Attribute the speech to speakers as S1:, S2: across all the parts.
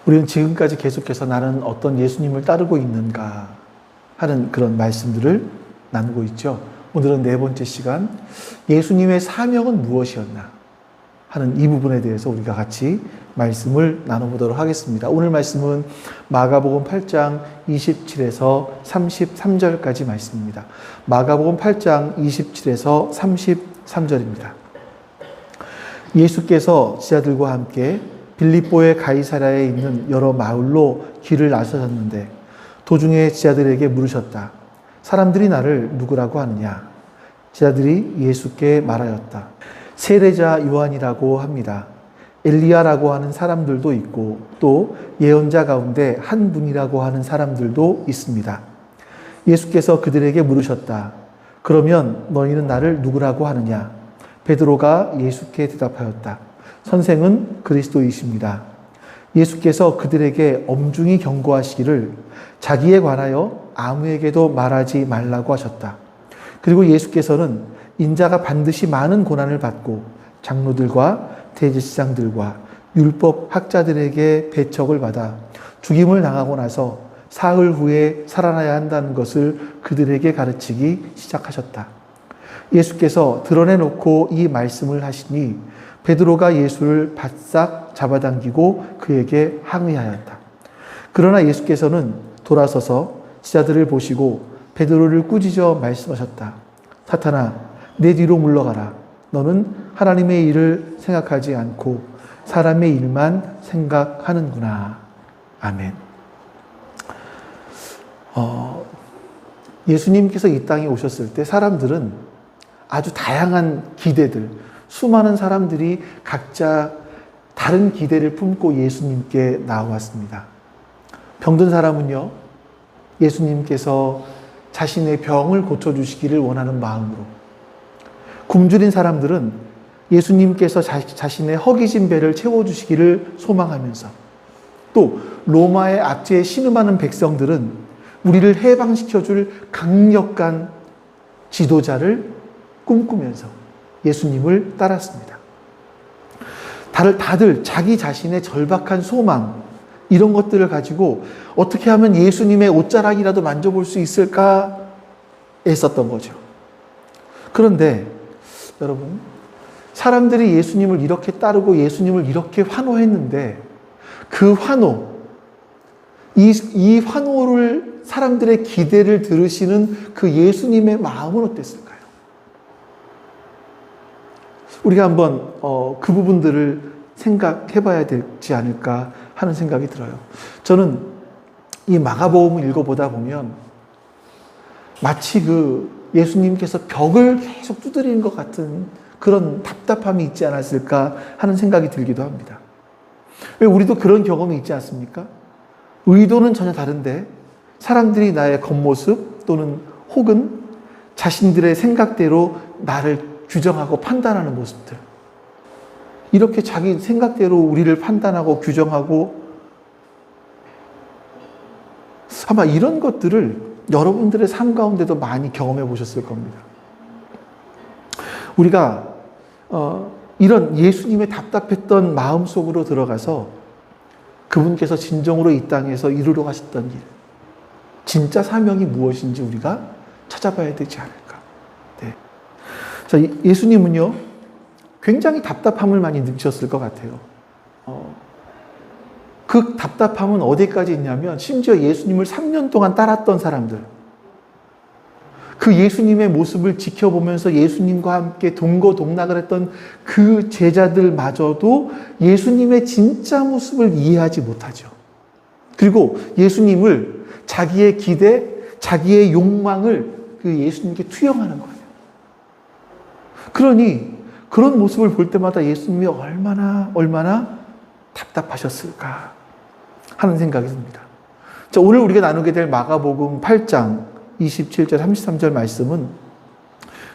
S1: 우리는 지금까지 계속해서 나는 어떤 예수님을 따르고 있는가 하는 그런 말씀들을 나누고 있죠. 오늘은 네 번째 시간, 예수님의 사명은 무엇이었나 하는 이 부분에 대해서 우리가 같이 말씀을 나눠보도록 하겠습니다. 오늘 말씀은 마가복음 8장 27에서 33절까지 말씀입니다. 마가복음 8장 27에서 33절입니다. 예수께서 제자들과 함께 빌립보의 가이사랴에 있는 여러 마을로 길을 나서셨는데 도중에 제자들에게 물으셨다. 사람들이 나를 누구라고 하느냐? 제자들이 예수께 말하였다. 세례자 요한이라고 합니다. 엘리야라고 하는 사람들도 있고 또 예언자 가운데 한 분이라고 하는 사람들도 있습니다. 예수께서 그들에게 물으셨다. 그러면 너희는 나를 누구라고 하느냐? 베드로가 예수께 대답하였다. 선생은 그리스도이십니다. 예수께서 그들에게 엄중히 경고하시기를 자기에 관하여 아무에게도 말하지 말라고 하셨다. 그리고 예수께서는 인자가 반드시 많은 고난을 받고 장로들과 대제사장들과 율법 학자들에게 배척을 받아 죽임을 당하고 나서 사흘 후에 살아나야 한다는 것을 그들에게 가르치기 시작하셨다. 예수께서 드러내놓고 이 말씀을 하시니 베드로가 예수를 바싹 잡아당기고 그에게 항의하였다. 그러나 예수께서는 돌아서서 제자들을 보시고 베드로를 꾸짖어 말씀하셨다. 사탄아, 내 뒤로 물러가라. 너는 하나님의 일을 생각하지 않고 사람의 일만 생각하는구나. 아멘. 예수님께서 이 땅에 오셨을 때 사람들은 아주 다양한 기대들, 수많은 사람들이 각자 다른 기대를 품고 예수님께 나왔습니다. 병든 사람은요, 예수님께서 자신의 병을 고쳐주시기를 원하는 마음으로, 굶주린 사람들은 예수님께서 자신의 허기진 배를 채워주시기를 소망하면서, 또 로마의 압제에 신음하는 백성들은 우리를 해방시켜줄 강력한 지도자를 꿈꾸면서 예수님을 따랐습니다. 다들 자기 자신의 절박한 소망, 이런 것들을 가지고 어떻게 하면 예수님의 옷자락이라도 만져볼 수 있을까 애썼던 거죠. 그런데 여러분, 사람들이 예수님을 이렇게 따르고 예수님을 이렇게 환호했는데 그 환호, 이 환호를 사람들의 기대를 들으시는 그 예수님의 마음은 어땠을까요? 우리가 한번 그 부분들을 생각해 봐야 되지 않을까 하는 생각이 들어요. 저는 이 마가복음을 읽어보다 보면 마치 그 예수님께서 벽을 계속 두드리는 것 같은 그런 답답함이 있지 않았을까 하는 생각이 들기도 합니다. 왜 우리도 그런 경험이 있지 않습니까? 의도는 전혀 다른데 사람들이 나의 겉모습 또는 혹은 자신들의 생각대로 나를 규정하고 판단하는 모습들, 이렇게 자기 생각대로 우리를 판단하고 규정하고, 아마 이런 것들을 여러분들의 삶 가운데도 많이 경험해 보셨을 겁니다. 우리가 이런 예수님의 답답했던 마음 속으로 들어가서 그분께서 진정으로 이 땅에서 이루러 가셨던 일, 진짜 사명이 무엇인지 우리가 찾아봐야 되지 않을까. 네. 자, 예수님은요, 굉장히 답답함을 많이 느끼셨을 것 같아요. 그 답답함은 어디까지 있냐면 심지어 예수님을 3년 동안 따랐던 사람들, 그 예수님의 모습을 지켜보면서 예수님과 함께 동거동락을 했던 그 제자들마저도 예수님의 진짜 모습을 이해하지 못하죠. 그리고 예수님을 자기의 기대, 자기의 욕망을 그 예수님께 투영하는 거예요. 그러니 그런 모습을 볼 때마다 예수님이 얼마나 답답하셨을까 하는 생각이 듭니다. 자, 오늘 우리가 나누게 될 마가복음 8장 27절 33절 말씀은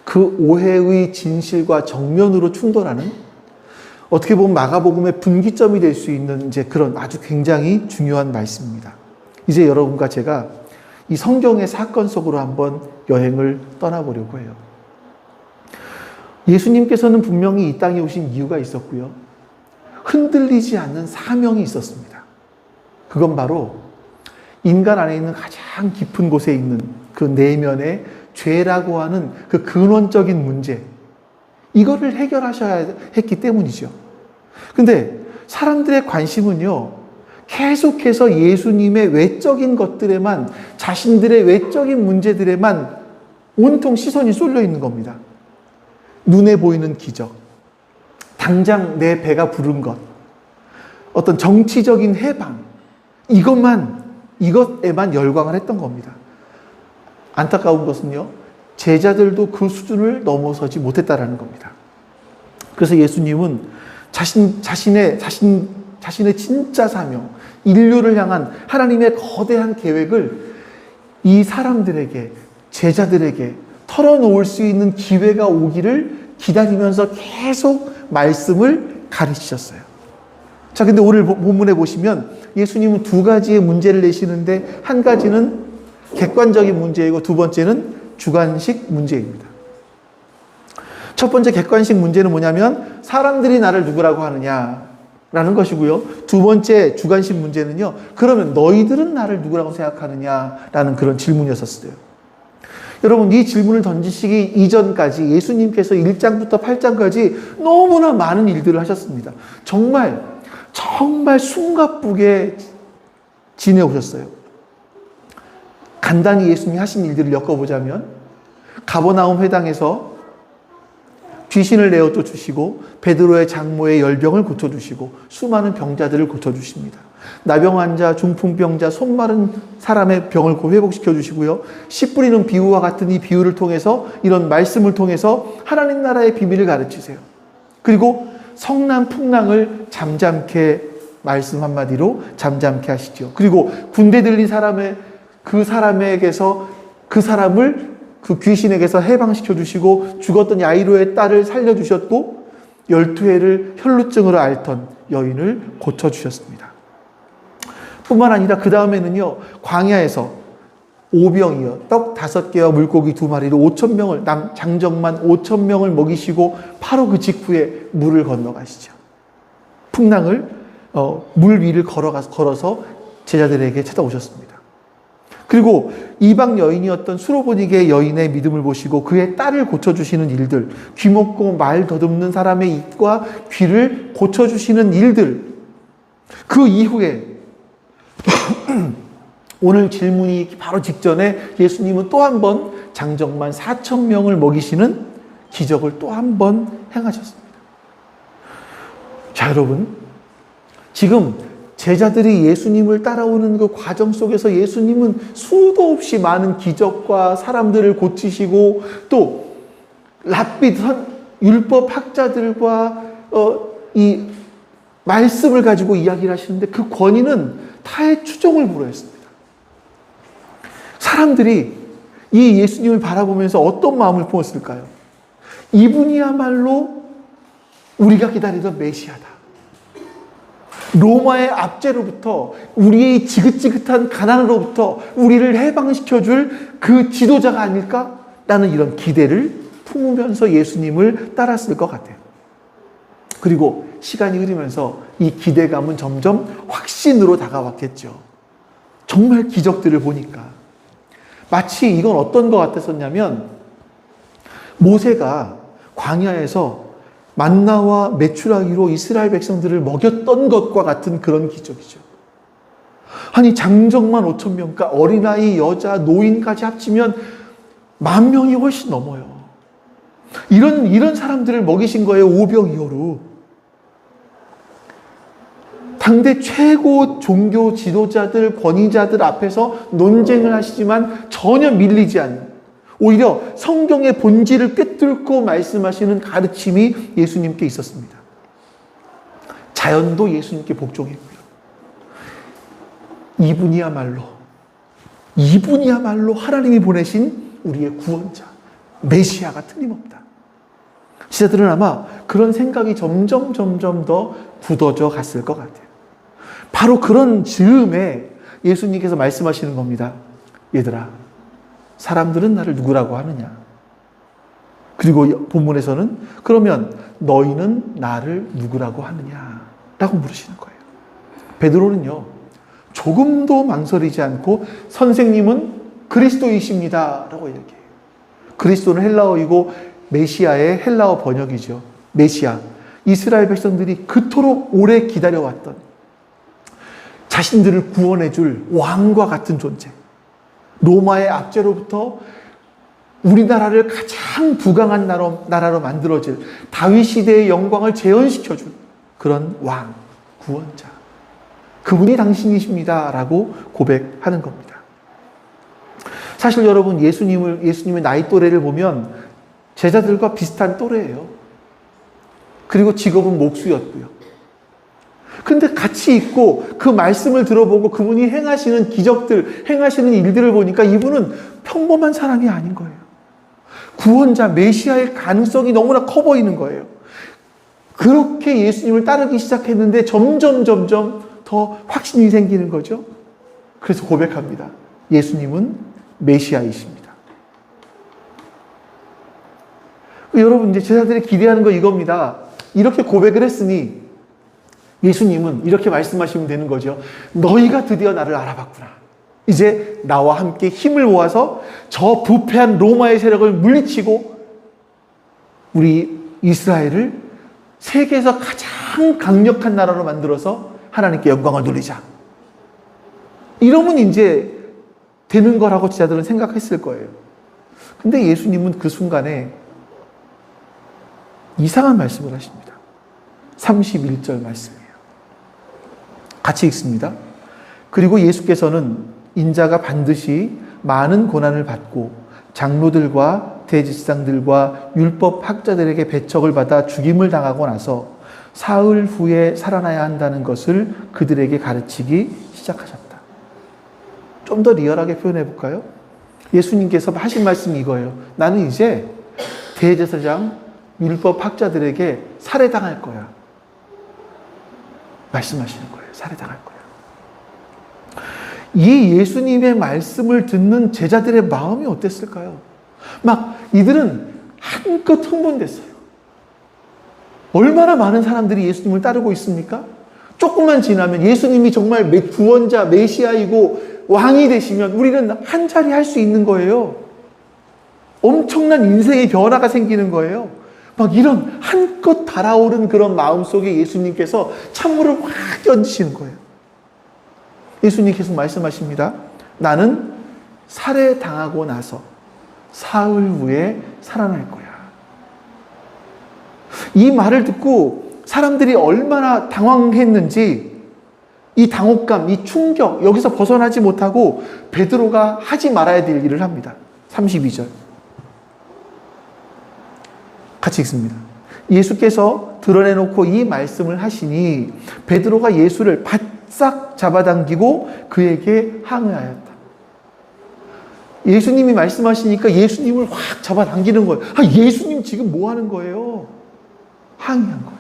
S1: 그 오해의 진실과 정면으로 충돌하는, 어떻게 보면 마가복음의 분기점이 될 수 있는 이제 그런 아주 굉장히 중요한 말씀입니다. 이제 여러분과 제가 이 성경의 사건 속으로 한번 여행을 떠나보려고 해요. 예수님께서는 분명히 이 땅에 오신 이유가 있었고요. 흔들리지 않는 사명이 있었습니다. 그건 바로 인간 안에 있는 가장 깊은 곳에 있는 그 내면의 죄라고 하는 그 근원적인 문제, 이거를 해결하셔야 했기 때문이죠. 근데 사람들의 관심은요, 계속해서 예수님의 외적인 것들에만, 자신들의 외적인 문제들에만 온통 시선이 쏠려 있는 겁니다. 눈에 보이는 기적, 당장 내 배가 부른 것, 어떤 정치적인 해방, 이것에만 열광을 했던 겁니다. 안타까운 것은요, 제자들도 그 수준을 넘어서지 못했다라는 겁니다. 그래서 예수님은 자신의 진짜 사명, 인류를 향한 하나님의 거대한 계획을 이 사람들에게, 제자들에게 털어놓을 수 있는 기회가 오기를 기다리면서 계속 말씀을 가르치셨어요. 자, 근데 오늘 본문에 보시면 예수님은 두 가지의 문제를 내시는데, 한 가지는 객관적인 문제이고 두 번째는 주관식 문제입니다. 첫 번째 객관식 문제는 뭐냐면 사람들이 나를 누구라고 하느냐라는 것이고요. 두 번째 주관식 문제는요, 그러면 너희들은 나를 누구라고 생각하느냐라는 그런 질문이었었어요. 여러분, 이 질문을 던지시기 이전까지 예수님께서 1장부터 8장까지 너무나 많은 일들을 하셨습니다. 정말 숨가쁘게 지내오셨어요. 간단히 예수님이 하신 일들을 엮어보자면, 가버나움 회당에서 귀신을 내어 쫓으시고 베드로의 장모의 열병을 고쳐주시고 수많은 병자들을 고쳐주십니다. 나병 환자, 중풍병자, 손 마른 사람의 병을 회복시켜 주시고요. 씨 뿌리는 비유와 같은 이 비유를 통해서, 이런 말씀을 통해서 하나님 나라의 비밀을 가르치세요. 그리고 성난 풍랑을 잠잠케, 말씀 한마디로 잠잠케 하시죠. 그리고 군대 들린 그 사람을 그 귀신에게서 해방시켜 주시고, 죽었던 야이로의 딸을 살려주셨고, 12회를 혈루증으로 앓던 여인을 고쳐주셨습니다. 뿐만 아니라 그 다음에는요, 광야에서 오병이어 떡 5개와 물고기 2마리로 5,000명을, 장정만 5,000명을 먹이시고 바로 그 직후에 물을 건너가시죠. 풍랑을 물 위를 걸어서 제자들에게 찾아오셨습니다. 그리고 이방 여인이었던 수로보니게 여인의 믿음을 보시고 그의 딸을 고쳐주시는 일들, 귀 먹고 말 더듬는 사람의 입과 귀를 고쳐주시는 일들, 그 이후에 오늘 질문이 바로 직전에 예수님은 또 한 번 장정만 4,000명을 먹이시는 기적을 또 한 번 행하셨습니다. 자, 여러분, 지금 제자들이 예수님을 따라오는 그 과정 속에서 예수님은 수도 없이 많은 기적과 사람들을 고치시고, 또 랍빗 율법 학자들과 이 말씀을 가지고 이야기를 하시는데, 그 권위는 타의 추종을 불허했습니다. 사람들이 이 예수님을 바라보면서 어떤 마음을 품었을까요? 이분이야말로 우리가 기다리던 메시아다. 로마의 압제로부터, 우리의 지긋지긋한 가난으로부터 우리를 해방시켜줄 그 지도자가 아닐까? 라는 이런 기대를 품으면서 예수님을 따랐을 것 같아요. 그리고 시간이 흐르면서 이 기대감은 점점 확신으로 다가왔겠죠. 정말 기적들을 보니까. 마치 이건 어떤 것 같았었냐면, 모세가 광야에서 만나와 메추라기로 이스라엘 백성들을 먹였던 것과 같은 그런 기적이죠. 아니, 장정만 5,000명과 어린아이, 여자, 노인까지 합치면 10,000명이 훨씬 넘어요. 이런 사람들을 먹이신 거예요, 오병이어로. 당대 최고 종교 지도자들, 권위자들 앞에서 논쟁을 하시지만 전혀 밀리지 않는, 오히려 성경의 본질을 꿰뚫고 말씀하시는 가르침이 예수님께 있었습니다. 자연도 예수님께 복종했고요. 이분이야말로 하나님이 보내신 우리의 구원자, 메시아가 틀림없다. 제자들은 아마 그런 생각이 점점 더 굳어져 갔을 것 같아요. 바로 그런 즈음에 예수님께서 말씀하시는 겁니다. 얘들아, 사람들은 나를 누구라고 하느냐? 그리고 본문에서는 그러면 너희는 나를 누구라고 하느냐? 라고 물으시는 거예요. 베드로는요, 조금도 망설이지 않고 선생님은 그리스도이십니다 라고 얘기해요. 그리스도는 헬라어이고 메시아의 헬라어 번역이죠. 메시아. 이스라엘 백성들이 그토록 오래 기다려왔던 자신들을 구원해 줄 왕과 같은 존재. 로마의 압제로부터 우리나라를 가장 부강한 나라로 만들어질 다윗 시대의 영광을 재현시켜줄 그런 왕, 구원자. 그분이 당신이십니다 라고 고백하는 겁니다. 사실 여러분, 예수님의 나이 또래를 보면 제자들과 비슷한 또래예요. 그리고 직업은 목수였고요. 근데 같이 있고 그 말씀을 들어보고 그분이 행하시는 기적들, 행하시는 일들을 보니까 이분은 평범한 사람이 아닌 거예요. 구원자, 메시아의 가능성이 너무나 커 보이는 거예요. 그렇게 예수님을 따르기 시작했는데 점점 더 확신이 생기는 거죠. 그래서 고백합니다. 예수님은 메시아이십니다. 여러분, 이제 제자들이 기대하는 거 이겁니다. 이렇게 고백을 했으니 예수님은 이렇게 말씀하시면 되는 거죠. 너희가 드디어 나를 알아봤구나. 이제 나와 함께 힘을 모아서 저 부패한 로마의 세력을 물리치고 우리 이스라엘을 세계에서 가장 강력한 나라로 만들어서 하나님께 영광을 돌리자. 이러면 이제 되는 거라고 제자들은 생각했을 거예요. 근데 예수님은 그 순간에 이상한 말씀을 하십니다. 31절 말씀이에요. 같이 읽습니다. 그리고 예수께서는 인자가 반드시 많은 고난을 받고 장로들과 대제사장들과 율법 학자들에게 배척을 받아 죽임을 당하고 나서 사흘 후에 살아나야 한다는 것을 그들에게 가르치기 시작하셨다. 좀 더 리얼하게 표현해 볼까요? 예수님께서 하신 말씀이 이거예요. 나는 이제 대제사장, 율법 학자들에게 살해당할 거야. 말씀하시는 거예요. 살해당할 거야. 이 예수님의 말씀을 듣는 제자들의 마음이 어땠을까요? 막 이들은 한껏 흥분됐어요. 얼마나 많은 사람들이 예수님을 따르고 있습니까? 조금만 지나면 예수님이 정말 구원자, 메시아이고 왕이 되시면 우리는 한 자리 할 수 있는 거예요. 엄청난 인생의 변화가 생기는 거예요. 막 이런 한껏 달아오른 그런 마음속에 예수님께서 찬물을 확 얹으시는 거예요. 예수님 계속 말씀하십니다. 나는 살해당하고 나서 사흘 후에 살아날 거야. 이 말을 듣고 사람들이 얼마나 당황했는지 이 당혹감, 이 충격, 여기서 벗어나지 못하고 베드로가 하지 말아야 될 일을 합니다. 32절. 같이 읽습니다. 예수께서 드러내놓고 이 말씀을 하시니 베드로가 예수를 바싹 잡아당기고 그에게 항의하였다. 예수님이 말씀하시니까 예수님을 확 잡아당기는 거예요. 예수님 지금 뭐 하는 거예요? 항의한 거예요.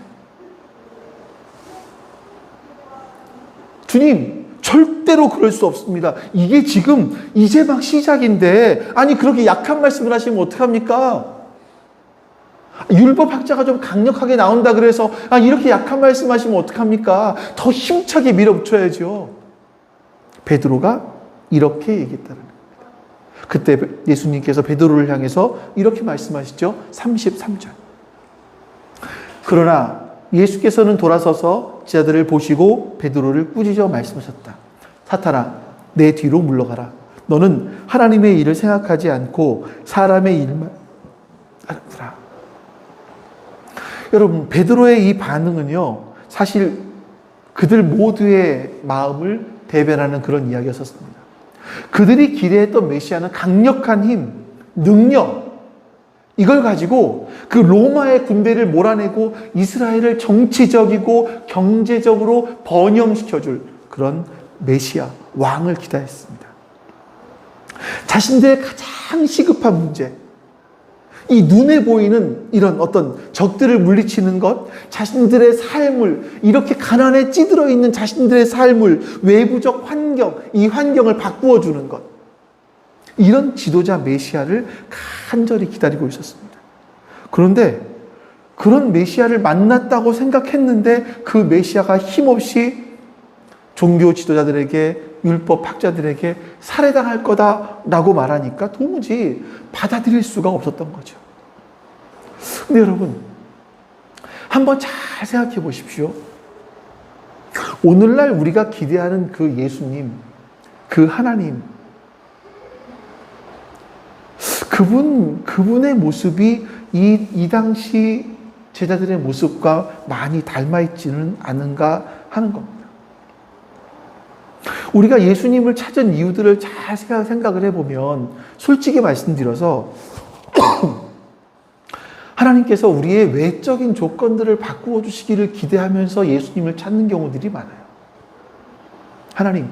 S1: 주님, 절대로 그럴 수 없습니다. 이게 지금 이제 막 시작인데, 아니 그렇게 약한 말씀을 하시면 어떡합니까? 율법학자가 좀 강력하게 나온다 그래서 이렇게 약한 말씀하시면 어떡합니까? 더 힘차게 밀어붙여야죠. 베드로가 이렇게 얘기했다는 겁니다. 그때 예수님께서 베드로를 향해서 이렇게 말씀하시죠. 33절. 그러나 예수께서는 돌아서서 제자들을 보시고 베드로를 꾸짖어 말씀하셨다. 사탄아, 내 뒤로 물러가라. 너는 하나님의 일을 생각하지 않고 사람의 일만 하는구나. 여러분, 베드로의 이 반응은요, 사실 그들 모두의 마음을 대변하는 그런 이야기였었습니다. 그들이 기대했던 메시아는 강력한 힘, 능력, 이걸 가지고 그 로마의 군대를 몰아내고 이스라엘을 정치적이고 경제적으로 번영시켜줄 그런 메시아, 왕을 기대했습니다. 자신들의 가장 시급한 문제, 이 눈에 보이는 이런 어떤 적들을 물리치는 것, 자신들의 삶을, 이렇게 가난에 찌들어 있는 자신들의 삶을, 외부적 환경, 이 환경을 바꾸어 주는 것, 이런 지도자 메시아를 간절히 기다리고 있었습니다. 그런데 그런 메시아를 만났다고 생각했는데 그 메시아가 힘없이 종교 지도자들에게, 율법 학자들에게 살해당할 거다라고 말하니까 도무지 받아들일 수가 없었던 거죠. 근데 여러분, 한번 잘 생각해 보십시오. 오늘날 우리가 기대하는 그 예수님, 그 하나님, 그분의 모습이 이 당시 제자들의 모습과 많이 닮아있지는 않은가 하는 겁니다. 우리가 예수님을 찾은 이유들을 잘 생각을 해보면, 솔직히 말씀드려서 하나님께서 우리의 외적인 조건들을 바꾸어 주시기를 기대하면서 예수님을 찾는 경우들이 많아요. 하나님,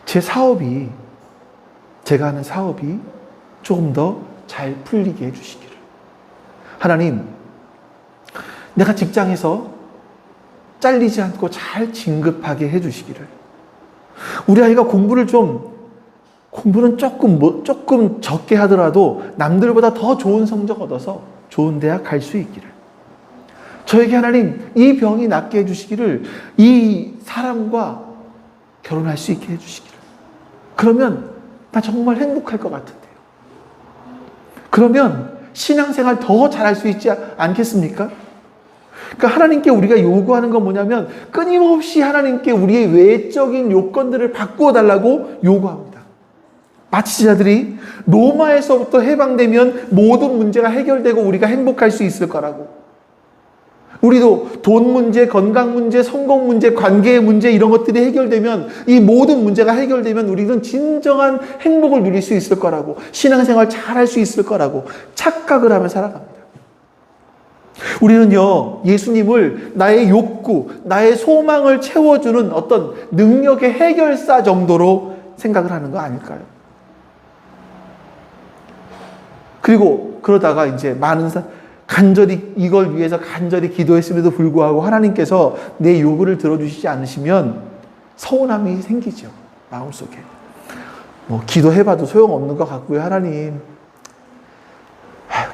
S1: 제가 하는 사업이 조금 더 잘 풀리게 해주시기를. 하나님, 내가 직장에서 잘리지 않고 잘 진급하게 해주시기를. 우리 아이가 공부는 조금 적게 하더라도 남들보다 더 좋은 성적 얻어서 좋은 대학 갈 수 있기를. 저에게 하나님, 이 병이 낫게 해주시기를, 이 사람과 결혼할 수 있게 해주시기를. 그러면 나 정말 행복할 것 같은데요. 그러면 신앙생활 더 잘할 수 있지 않겠습니까? 그러니까 하나님께 우리가 요구하는 건 뭐냐면, 끊임없이 하나님께 우리의 외적인 요건들을 바꾸어 달라고 요구합니다. 마치 제자들이 로마에서부터 해방되면 모든 문제가 해결되고 우리가 행복할 수 있을 거라고. 우리도 돈 문제, 건강 문제, 성공 문제, 관계의 문제, 이런 것들이 해결되면, 이 모든 문제가 해결되면 우리는 진정한 행복을 누릴 수 있을 거라고, 신앙생활 잘할 수 있을 거라고 착각을 하며 살아갑니다. 우리는요, 예수님을 나의 욕구, 나의 소망을 채워주는 어떤 능력의 해결사 정도로 생각을 하는 거 아닐까요? 그리고 그러다가 이제 이걸 위해서 간절히 기도했음에도 불구하고 하나님께서 내 요구를 들어주시지 않으시면 서운함이 생기죠. 마음속에. 기도해봐도 소용없는 것 같고요. 하나님,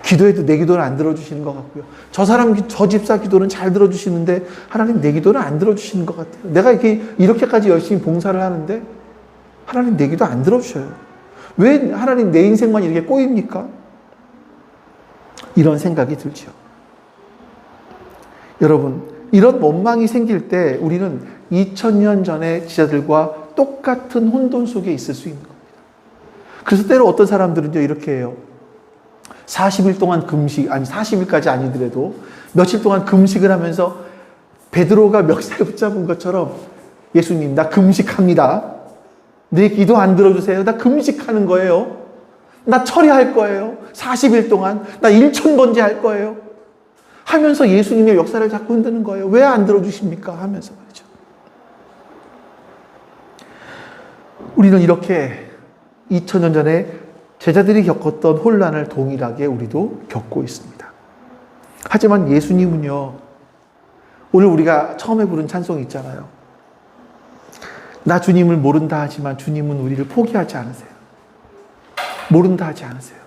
S1: 기도해도 내 기도는 안 들어주시는 것 같고요. 저 집사 기도는 잘 들어주시는데 하나님, 내 기도는 안 들어주시는 것 같아요. 내가 이렇게까지 열심히 봉사를 하는데 하나님, 내 기도 안 들어주셔요. 왜 하나님 내 인생만 이렇게 꼬입니까? 이런 생각이 들죠. 여러분, 이런 원망이 생길 때 우리는 2000년 전의 지자들과 똑같은 혼돈 속에 있을 수 있는 겁니다. 그래서 때로 어떤 사람들은요, 이렇게 해요. 40일 동안 금식, 40일까지 아니더라도 며칠 동안 금식을 하면서 베드로가 멱살 붙잡은 것처럼, 예수님, 나 금식합니다. 내 기도 안 들어주세요. 나 금식하는 거예요. 나 처리할 거예요. 40일 동안 나 1000번째 할 거예요. 하면서 예수님의 역사를 자꾸 흔드는 거예요. 왜 안 들어주십니까? 하면서 말이죠. 우리는 이렇게 2000년 전에 제자들이 겪었던 혼란을 동일하게 우리도 겪고 있습니다. 하지만 예수님은요, 오늘 우리가 처음에 부른 찬송이 있잖아요. 나 주님을 모른다 하지만 주님은 우리를 포기하지 않으세요. 모른다 하지 않으세요.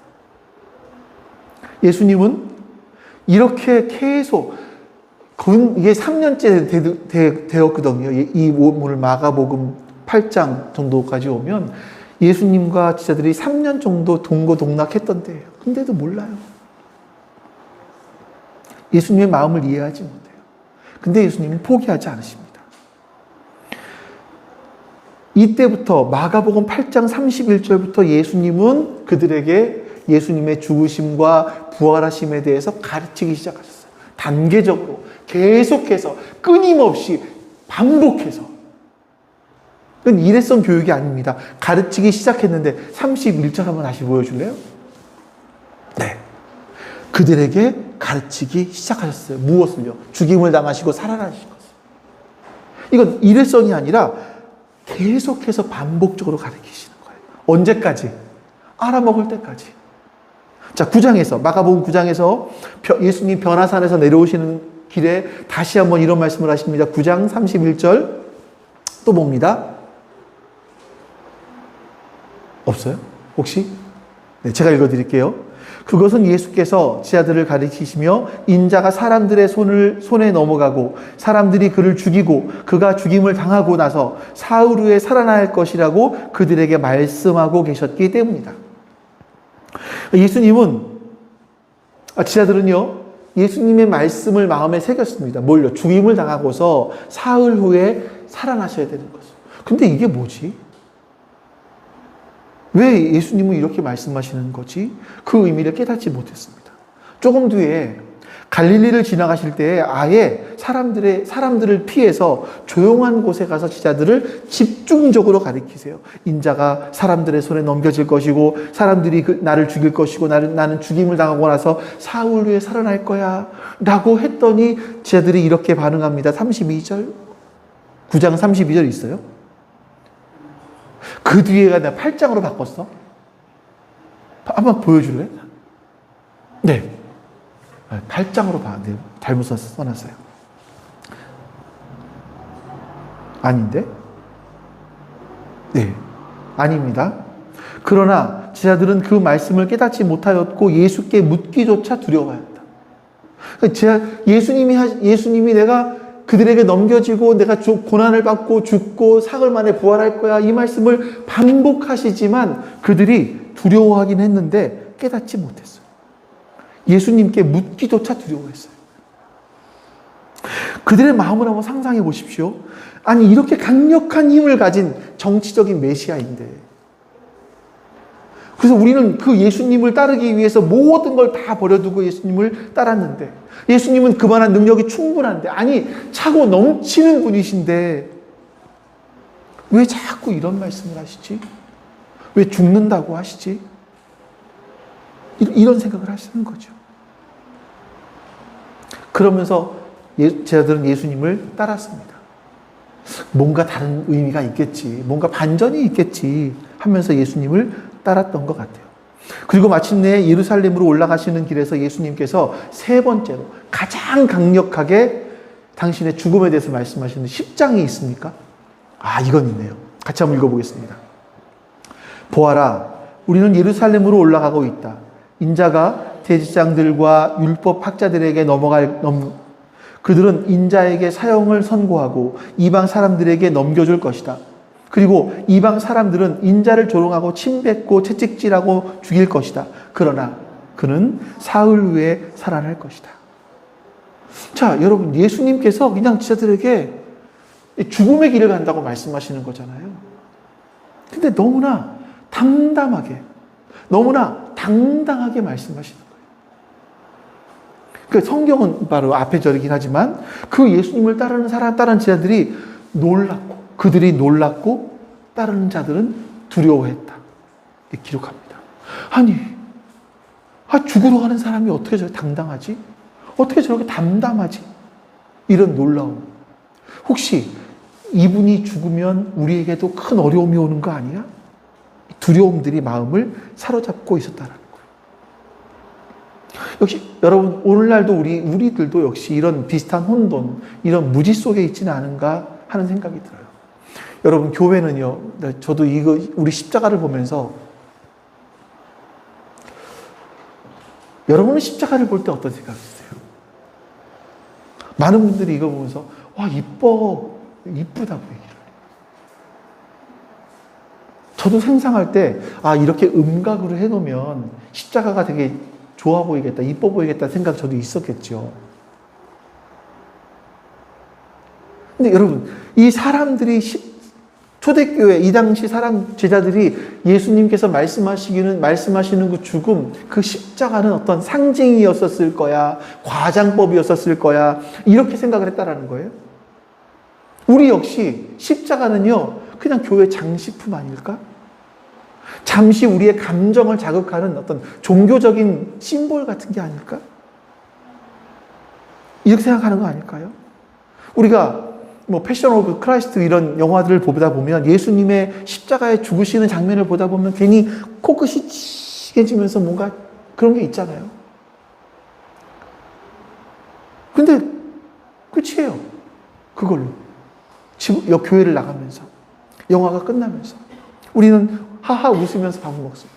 S1: 예수님은 이렇게 계속, 이게 3년째 되었거든요. 이 오늘 마가복음 8장 정도까지 오면 예수님과 지자들이 3년 정도 동고동락했던 때예요. 근데도 몰라요. 예수님의 마음을 이해하지 못해요. 근데 예수님은 포기하지 않으십니다. 이때부터 마가복음 8장 31절부터 예수님은 그들에게 예수님의 죽으심과 부활하심에 대해서 가르치기 시작하셨어요. 단계적으로, 계속해서, 끊임없이, 반복해서. 그건 일회성 교육이 아닙니다. 가르치기 시작했는데 31절 한번 다시 보여줄래요? 네. 그들에게 가르치기 시작하셨어요. 무엇을요? 죽임을 당하시고 살아나신 것을. 이건 일회성이 아니라 계속해서 반복적으로 가르치시는 거예요. 언제까지? 알아먹을 때까지. 자, 9장에서, 마가복음 9장에서 예수님 변화산에서 내려오시는 길에 다시 한번 이런 말씀을 하십니다. 9장 31절 또 봅니다. 없어요? 혹시? 네, 제가 읽어드릴게요. 그것은 예수께서 제자들을 가리키시며 인자가 사람들의 손에 넘어가고 사람들이 그를 죽이고 그가 죽임을 당하고 나서 사흘 후에 살아날 것이라고 그들에게 말씀하고 계셨기 때문이다. 제자들은요, 예수님의 말씀을 마음에 새겼습니다. 뭘요? 죽임을 당하고서 사흘 후에 살아나셔야 되는 거죠. 근데 이게 뭐지? 왜 예수님은 이렇게 말씀하시는 거지? 그 의미를 깨닫지 못했습니다. 조금 뒤에 갈릴리를 지나가실 때 아예 사람들을 피해서 조용한 곳에 가서 제자들을 집중적으로 가리키세요. 인자가 사람들의 손에 넘겨질 것이고 사람들이 나를 죽일 것이고 나는 죽임을 당하고 나서 사흘 후에 살아날 거야 라고 했더니 제자들이 이렇게 반응합니다. 32절 9장 32절 있어요. 그 뒤에가 내가 8장으로 바꿨어. 한번 보여줄래? 네. 8장으로 봤는데 잘못 써놨어요. 아닌데? 네. 아닙니다. 그러나 제자들은 그 말씀을 깨닫지 못하였고 예수께 묻기조차 두려워하였다. 예수님이 내가 그들에게 넘겨지고 내가 고난을 받고 죽고 사흘 만에 부활할 거야 이 말씀을 반복하시지만 그들이 두려워하긴 했는데 깨닫지 못했어요. 예수님께 묻기조차 두려워했어요. 그들의 마음을 한번 상상해 보십시오. 아니 이렇게 강력한 힘을 가진 정치적인 메시아인데 그래서 우리는 그 예수님을 따르기 위해서 모든 걸 다 버려두고 예수님을 따랐는데 예수님은 그만한 능력이 충분한데 아니 차고 넘치는 분이신데 왜 자꾸 이런 말씀을 하시지? 왜 죽는다고 하시지? 이런 생각을 하시는 거죠. 그러면서 제자들은 예수님을 따랐습니다. 뭔가 다른 의미가 있겠지, 뭔가 반전이 있겠지 하면서 예수님을 따랐던 것 같아요. 그리고 마침내 예루살렘으로 올라가시는 길에서 예수님께서 세 번째로 가장 강력하게 당신의 죽음에 대해서 말씀하시는 10장이 있습니까? 이건 있네요. 같이 한번 읽어보겠습니다. 보아라, 우리는 예루살렘으로 올라가고 있다. 인자가 대제사장들과 율법 학자들에게 그들은 인자에게 사형을 선고하고 이방 사람들에게 넘겨줄 것이다. 그리고 이방 사람들은 인자를 조롱하고 침뱉고 채찍질하고 죽일 것이다. 그러나 그는 사흘 후에 살아날 것이다. 자, 여러분, 예수님께서 그냥 제자들에게 죽음의 길을 간다고 말씀하시는 거잖아요. 근데 너무나 담담하게, 너무나 당당하게 말씀하시는 거예요. 그 성경은 바로 앞에 절이긴 하지만 그 예수님을 따르는 제자들이 그들이 놀랐고 따르는 자들은 두려워했다. 기록합니다. 죽으러 가는 사람이 어떻게 저렇게 당당하지? 어떻게 저렇게 담담하지? 이런 놀라움. 혹시 이분이 죽으면 우리에게도 큰 어려움이 오는 거 아니야? 두려움들이 마음을 사로잡고 있었다는 거예요. 역시 여러분 오늘날도 우리들도 역시 이런 비슷한 혼돈, 이런 무지 속에 있지는 않은가 하는 생각이 들어요. 여러분 교회는요, 저도 우리 십자가를 보면서 여러분은 십자가를 볼 때 어떤 생각이 드세요? 많은 분들이 이거 보면서 와 이쁘다고 얘기를 해요. 저도 상상할 때 이렇게 음각으로 해놓으면 십자가가 되게 좋아 보이겠다, 이뻐 보이겠다 생각 저도 있었겠죠. 근데 여러분 이 사람들이 초대교회 이 당시 제자들이 예수님께서 말씀하시는 그 죽음, 그 십자가는 어떤 상징이었었을 거야, 과장법이었었을 거야 이렇게 생각을 했다라는 거예요. 우리 역시 십자가는요 그냥 교회 장식품 아닐까? 잠시 우리의 감정을 자극하는 어떤 종교적인 심볼 같은 게 아닐까? 이렇게 생각하는 거 아닐까요? 우리가 패션 오브 크라이스트 이런 영화들을 보다 보면 예수님의 십자가에 죽으시는 장면을 보다 보면 괜히 코끝이 찌개지면서 뭔가 그런 게 있잖아요. 근데 끝이에요. 그걸로. 교회를 나가면서 영화가 끝나면서 우리는 하하 웃으면서 밥을 먹습니다.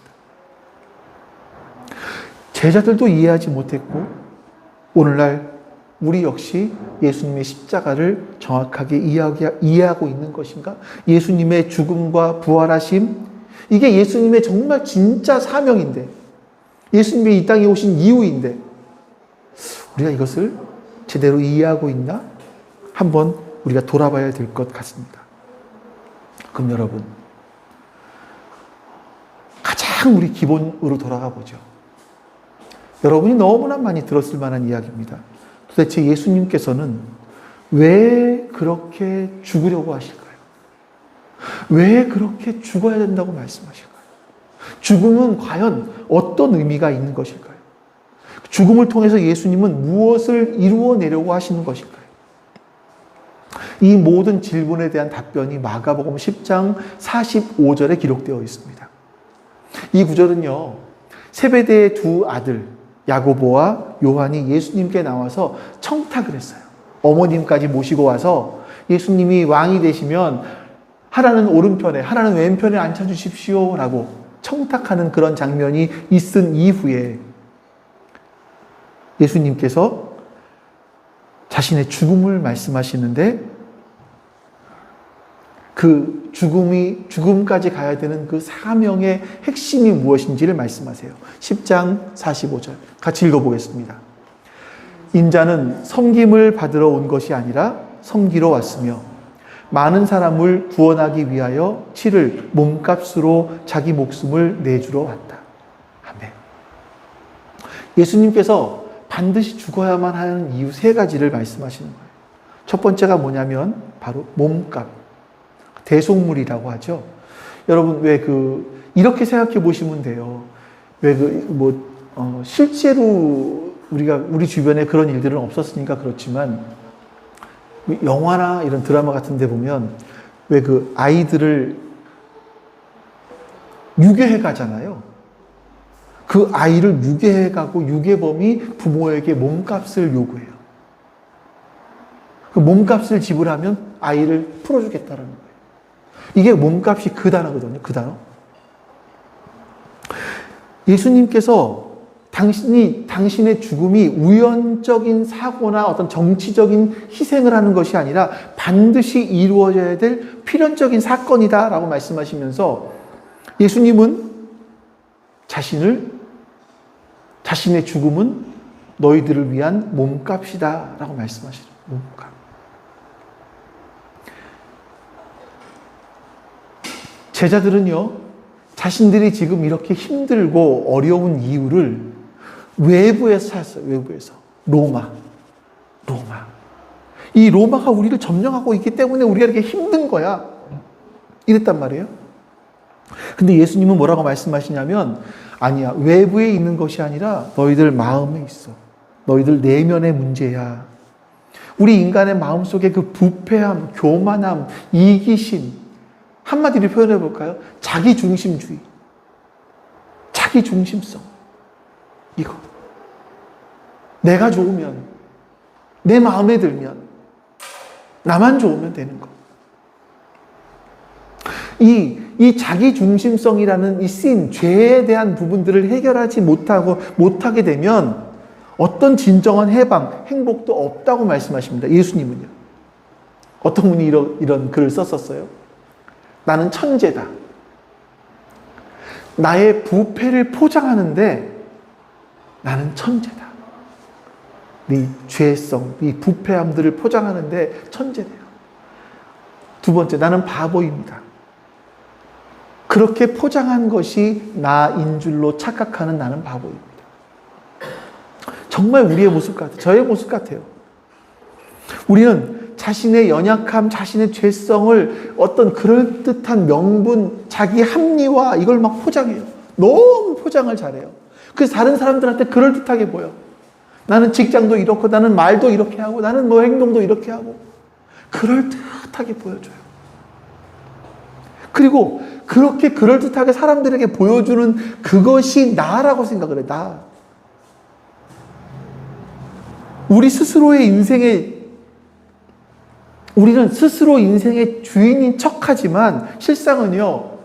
S1: 제자들도 이해하지 못했고 오늘날 우리 역시 예수님의 십자가를 정확하게 이해하고 있는 것인가? 예수님의 죽음과 부활하심, 이게 예수님의 정말 진짜 사명인데, 예수님이 이 땅에 오신 이유인데 우리가 이것을 제대로 이해하고 있나? 한번 우리가 돌아봐야 될 것 같습니다. 그럼 여러분, 가장 우리 기본으로 돌아가 보죠. 여러분이 너무나 많이 들었을 만한 이야기입니다. 도대체 예수님께서는 왜 그렇게 죽으려고 하실까요? 왜 그렇게 죽어야 된다고 말씀하실까요? 죽음은 과연 어떤 의미가 있는 것일까요? 죽음을 통해서 예수님은 무엇을 이루어내려고 하시는 것일까요? 이 모든 질문에 대한 답변이 마가복음 10장 45절에 기록되어 있습니다. 이 구절은요, 세베대의 두 아들 야고보와 요한이 예수님께 나와서 청탁을 했어요. 어머님까지 모시고 와서 예수님이 왕이 되시면 하나는 오른편에 하나는 왼편에 앉혀주십시오 라고 청탁하는 그런 장면이 있은 이후에 예수님께서 자신의 죽음을 말씀하시는데 그 죽음까지 가야 되는 그 사명의 핵심이 무엇인지를 말씀하세요. 10장 45절 같이 읽어보겠습니다. 인자는 섬김을 받으러 온 것이 아니라 섬기러 왔으며 많은 사람을 구원하기 위하여 치를 몸값으로 자기 목숨을 내주러 왔다. 아멘. 예수님께서 반드시 죽어야만 하는 이유 세 가지를 말씀하시는 거예요. 첫 번째가 뭐냐면 바로 몸값. 대속물이라고 하죠. 여러분, 이렇게 생각해 보시면 돼요. 실제로 우리 주변에 그런 일들은 없었으니까 그렇지만, 영화나 이런 드라마 같은 데 보면, 아이들을 유괴해 가잖아요. 그 아이를 유괴해 가고 유괴범이 부모에게 몸값을 요구해요. 그 몸값을 지불하면 아이를 풀어주겠다는 거예요. 이게 몸값이 그 단어거든요. 그 단어. 예수님께서 당신의 죽음이 우연적인 사고나 어떤 정치적인 희생을 하는 것이 아니라 반드시 이루어져야 될 필연적인 사건이다라고 말씀하시면서 예수님은 자신의 죽음은 너희들을 위한 몸값이다라고 말씀하시죠. 몸값. 제자들은요, 자신들이 지금 이렇게 힘들고 어려운 이유를 외부에서 찾았어요. 외부에서. 로마. 이 로마가 우리를 점령하고 있기 때문에 우리가 이렇게 힘든 거야. 이랬단 말이에요. 근데 예수님은 뭐라고 말씀하시냐면, 아니야. 외부에 있는 것이 아니라 너희들 마음에 있어. 너희들 내면의 문제야. 우리 인간의 마음속에 그 부패함, 교만함, 이기심, 한마디로 표현해 볼까요? 자기중심주의. 자기중심성. 이거. 내가 좋으면, 내 마음에 들면, 나만 좋으면 되는 거. 이 자기중심성이라는 이 죄에 대한 부분들을 해결하지 못하게 되면 어떤 진정한 해방, 행복도 없다고 말씀하십니다. 예수님은요. 어떤 분이 이런 글을 썼었어요. 나는 천재다. 나의 부패를 포장하는데 나는 천재다. 네 죄성, 네 부패함들을 포장하는데 천재래요. 두 번째, 나는 바보입니다. 그렇게 포장한 것이 나인 줄로 착각하는 나는 바보입니다. 정말 우리의 모습 같아요. 저의 모습 같아요. 우리는 자신의 연약함, 자신의 죄성을 어떤 그럴듯한 명분, 자기 합리화, 이걸 막 포장해요. 너무 포장을 잘해요. 그래서 다른 사람들한테 그럴듯하게 보여. 나는 직장도 이렇고, 나는 말도 이렇게 하고, 나는 뭐 행동도 이렇게 하고. 그럴듯하게 보여줘요. 그리고 그렇게 그럴듯하게 사람들에게 보여주는 그것이 나라고 생각을 해, 나. 우리는 스스로 인생의 주인인 척하지만 실상은요,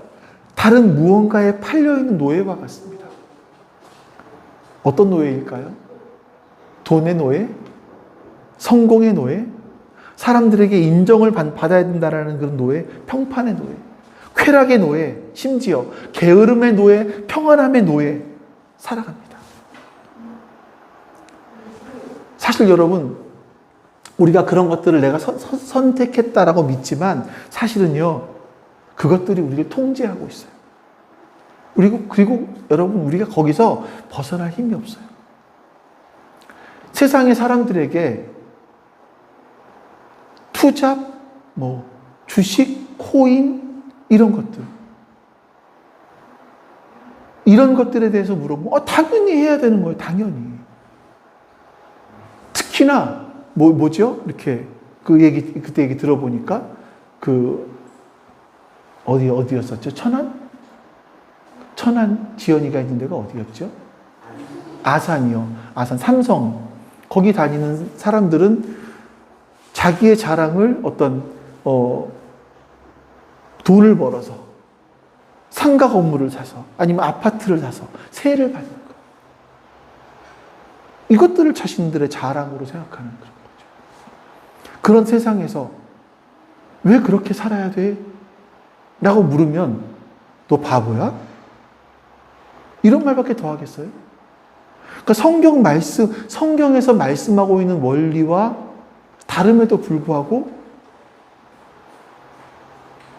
S1: 다른 무언가에 팔려있는 노예와 같습니다. 어떤 노예일까요? 돈의 노예? 성공의 노예? 사람들에게 인정을 받아야 된다라는 그런 노예? 평판의 노예? 쾌락의 노예? 심지어 게으름의 노예? 평안함의 노예? 살아갑니다. 사실 여러분, 우리가 그런 것들을 내가 선택했다라고 믿지만 사실은요, 그것들이 우리를 통제하고 있어요. 그리고 여러분, 우리가 거기서 벗어날 힘이 없어요. 세상의 사람들에게 투잡, 주식, 코인, 이런 것들에 대해서 물어보면 당연히 해야 되는 거예요. 당연히. 특히나 뭐죠? 이렇게 그때 얘기 들어보니까 어디였었죠? 천안 지연이가 있는 데가 어디였죠? 아산이요. 아산 삼성. 거기 다니는 사람들은 자기의 자랑을 돈을 벌어서 상가 건물을 사서 아니면 아파트를 사서 세를 받는 거. 이것들을 자신들의 자랑으로 생각하는 그런 거죠. 그런 세상에서 왜 그렇게 살아야 돼? 라고 물으면 너 바보야? 이런 말밖에 더 하겠어요? 그러니까 성경에서 말씀하고 있는 원리와 다름에도 불구하고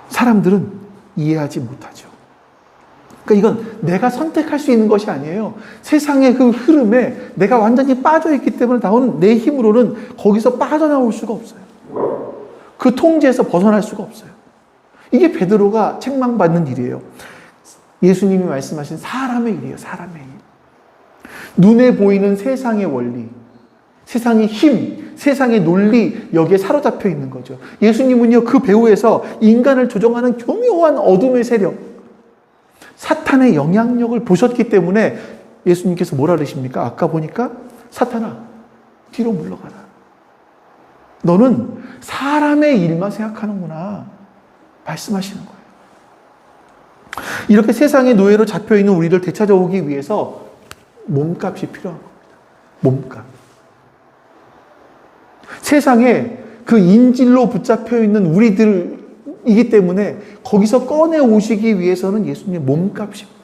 S1: 사람들은 이해하지 못하죠. 그러니까 이건 내가 선택할 수 있는 것이 아니에요. 세상의 그 흐름에 내가 완전히 빠져있기 때문에 나오는 내 힘으로는 거기서 빠져나올 수가 없어요. 그 통제에서 벗어날 수가 없어요. 이게 베드로가 책망받는 일이에요. 예수님이 말씀하신 사람의 일이에요. 사람의 일. 눈에 보이는 세상의 원리, 세상의 힘, 세상의 논리, 여기에 사로잡혀 있는 거죠. 예수님은요, 그 배후에서 인간을 조종하는 교묘한 어둠의 세력, 사탄의 영향력을 보셨기 때문에 예수님께서 뭐라 그러십니까? 아까 보니까 사탄아, 뒤로 물러가라. 너는 사람의 일만 생각하는구나. 말씀하시는 거예요. 이렇게 세상의 노예로 잡혀있는 우리를 되찾아오기 위해서 몸값이 필요한 겁니다. 몸값. 세상에 그 인질로 붙잡혀 있는 우리들이기 때문에 거기서 꺼내 오시기 위해서는 예수님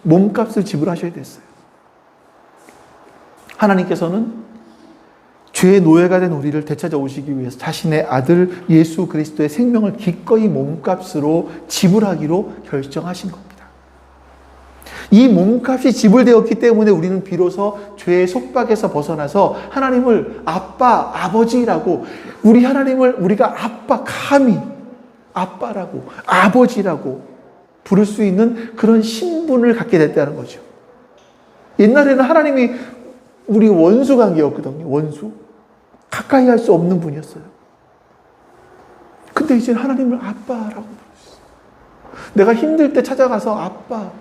S1: 몸값을 지불하셔야 됐어요. 하나님께서는 죄의 노예가 된 우리를 되찾아 오시기 위해서 자신의 아들 예수 그리스도의 생명을 기꺼이 몸값으로 지불하기로 결정하신 겁니다. 이 몸값이 지불되었기 때문에 우리는 비로소 죄의 속박에서 벗어나서 하나님을 아빠, 아버지라고, 우리 하나님을 우리가 감히 아빠라고, 아버지라고 부를 수 있는 그런 신분을 갖게 됐다는 거죠. 옛날에는 하나님이 우리 원수 관계였거든요. 원수. 가까이 할 수 없는 분이었어요. 근데 이제 하나님을 아빠라고 부르셨어요. 내가 힘들 때 찾아가서 아빠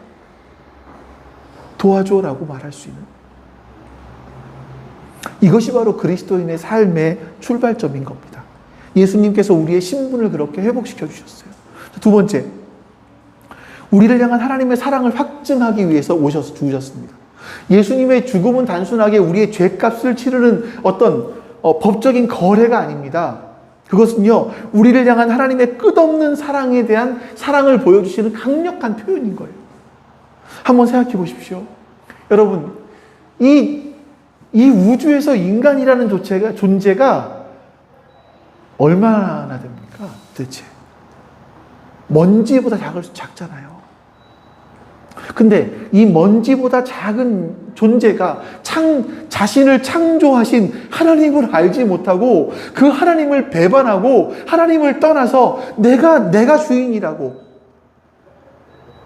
S1: 도와줘라고 말할 수 있는, 이것이 바로 그리스도인의 삶의 출발점인 겁니다. 예수님께서 우리의 신분을 그렇게 회복시켜 주셨어요. 두 번째, 우리를 향한 하나님의 사랑을 확증하기 위해서 죽으셨습니다. 예수님의 죽음은 단순하게 우리의 죄값을 치르는 어떤 법적인 거래가 아닙니다. 그것은요, 우리를 향한 하나님의 끝없는 사랑에 대한 사랑을 보여주시는 강력한 표현인 거예요. 한번 생각해 보십시오. 여러분, 이 우주에서 인간이라는 존재가 얼마나 됩니까? 도대체. 먼지보다 작잖아요. 근데 이 먼지보다 작은 존재가 자신을 창조하신 하나님을 알지 못하고 그 하나님을 배반하고 하나님을 떠나서 내가 주인이라고,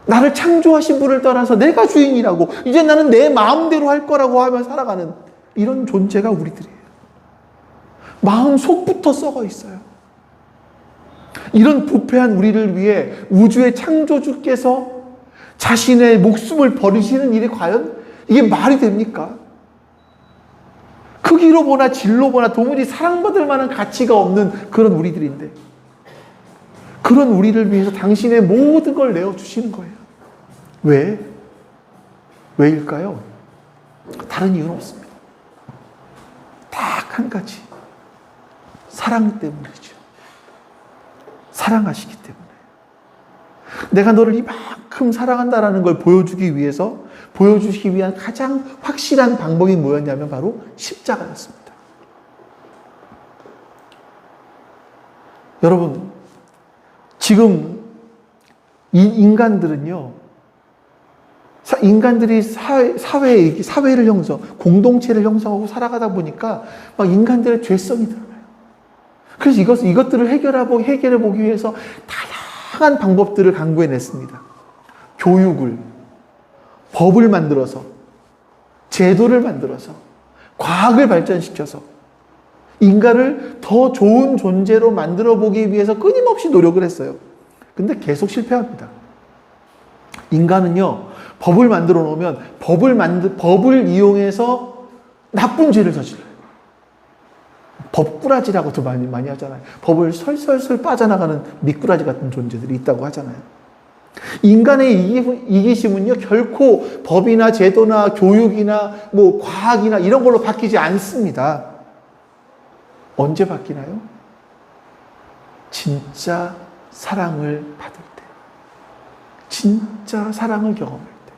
S1: 나를 창조하신 분을 떠나서 내가 주인이라고, 이제 나는 내 마음대로 할 거라고 하며 살아가는 이런 존재가 우리들이에요. 마음 속부터 썩어 있어요. 이런 부패한 우리를 위해 우주의 창조주께서 자신의 목숨을 버리시는 일이 과연 이게 말이 됩니까? 크기로 보나 질로 보나 도무지 사랑받을 만한 가치가 없는 그런 우리들인데, 그런 우리를 위해서 당신의 모든 걸 내어주시는 거예요. 왜? 왜일까요? 다른 이유는 없습니다. 딱 한 가지. 사랑 때문이죠. 사랑하시기 때문에. 내가 너를 이만큼 사랑한다라는 걸 보여주기 위해서, 보여주기 위한 가장 확실한 방법이 뭐였냐면 바로 십자가였습니다. 여러분, 지금 이 인간들은요, 인간들이 사회를 공동체를 형성하고 살아가다 보니까 막 인간들의 죄성이 드러나요. 그래서 이것들을 해결해 보기 위해서 다양한 방법들을 강구해냈습니다. 교육을, 법을 만들어서, 제도를 만들어서, 과학을 발전시켜서 인간을 더 좋은 존재로 만들어 보기 위해서 끊임없이 노력을 했어요. 근데 계속 실패합니다. 인간은요, 법을 만들어 놓으면 법을 이용해서 나쁜 죄를 저질러요. 법꾸라지라고도 많이 하잖아요. 법을 설설설 빠져나가는 미꾸라지 같은 존재들이 있다고 하잖아요. 인간의 이기심은요, 결코 법이나 제도나 교육이나 과학이나 이런 걸로 바뀌지 않습니다. 언제 바뀌나요? 진짜 사랑을 받을 때. 진짜 사랑을 경험할 때.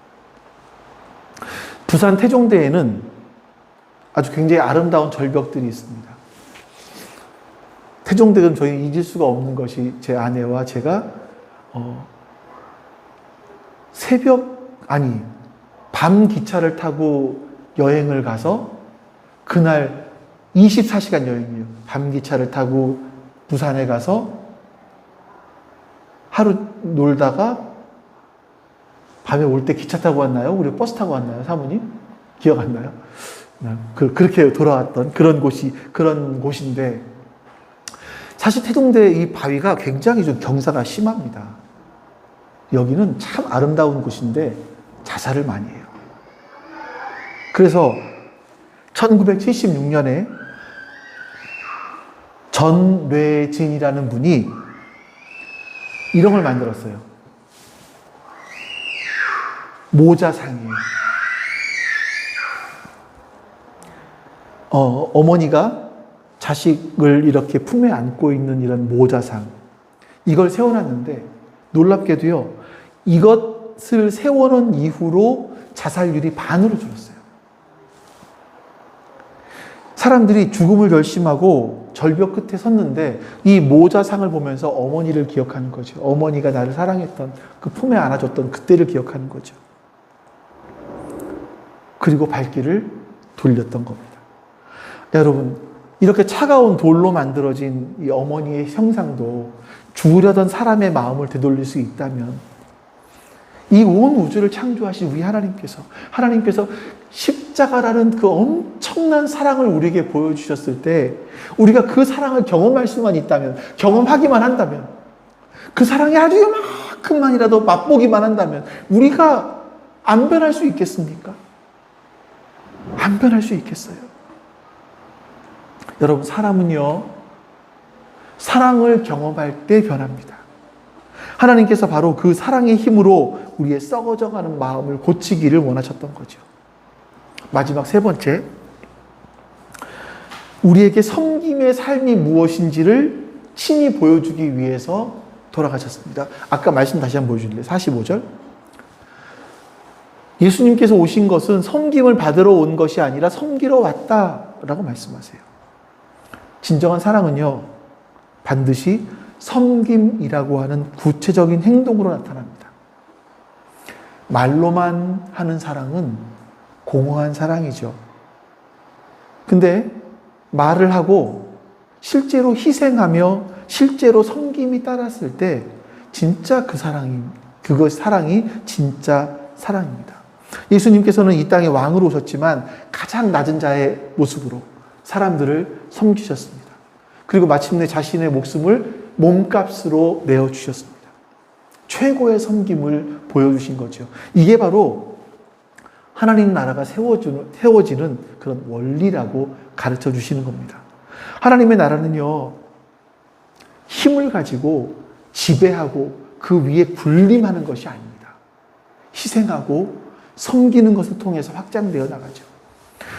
S1: 부산 태종대에는 아주 굉장히 아름다운 절벽들이 있습니다. 태종대는 저희 잊을 수가 없는 것이 제 아내와 제가 밤 기차를 타고 여행을 가서 그날 24시간 여행이에요. 밤 기차를 타고 부산에 가서 하루 놀다가 밤에 올 때 기차 타고 왔나요? 우리 버스 타고 왔나요? 사모님? 기억 안 나요? 그렇게 돌아왔던 그런 곳인데, 사실 태종대 이 바위가 굉장히 좀 경사가 심합니다. 여기는 참 아름다운 곳인데 자살을 많이 해요. 그래서 1976년에 전뇌진이라는 분이 이런 걸 만들었어요. 모자상이에요. 어머니가 자식을 이렇게 품에 안고 있는 이런 모자상, 이걸 세워놨는데 놀랍게도요, 이것을 세워놓은 이후로 자살률이 반으로 줄었어요. 사람들이 죽음을 결심하고 절벽 끝에 섰는데 이 모자상을 보면서 어머니를 기억하는 거죠. 어머니가 나를 사랑했던, 그 품에 안아줬던 그때를 기억하는 거죠. 그리고 발길을 돌렸던 겁니다. 여러분, 이렇게 차가운 돌로 만들어진 이 어머니의 형상도 죽으려던 사람의 마음을 되돌릴 수 있다면, 이 온 우주를 창조하신 우리 하나님께서 십자가라는 그 엄청난 사랑을 우리에게 보여주셨을 때, 우리가 그 사랑을 경험할 수만 있다면, 경험하기만 한다면, 그 사랑이 아주 요만큼만이라도 맛보기만 한다면 우리가 안 변할 수 있겠습니까? 안 변할 수 있겠어요? 여러분, 사람은요, 사랑을 경험할 때 변합니다. 하나님께서 바로 그 사랑의 힘으로 우리의 썩어져가는 마음을 고치기를 원하셨던 거죠. 마지막 세 번째, 우리에게 섬김의 삶이 무엇인지를 친히 보여주기 위해서 돌아가셨습니다. 아까 말씀 다시 한번 보여줄래요? 45절. 예수님께서 오신 것은 섬김을 받으러 온 것이 아니라 섬기러 왔다라고 말씀하세요. 진정한 사랑은요, 반드시 섬김이라고 하는 구체적인 행동으로 나타납니다. 말로만 하는 사랑은 공허한 사랑이죠. 근데 말을 하고 실제로 희생하며 실제로 섬김이 따랐을 때 진짜 사랑이 진짜 사랑입니다. 예수님께서는 이 땅에 왕으로 오셨지만 가장 낮은 자의 모습으로 사람들을 섬기셨습니다. 그리고 마침내 자신의 목숨을 몸값으로 내어주셨습니다. 최고의 섬김을 보여주신 거죠. 이게 바로 하나님 나라가 세워지는 그런 원리라고 가르쳐 주시는 겁니다. 하나님의 나라는요, 힘을 가지고 지배하고 그 위에 군림하는 것이 아닙니다. 희생하고 섬기는 것을 통해서 확장되어 나가죠.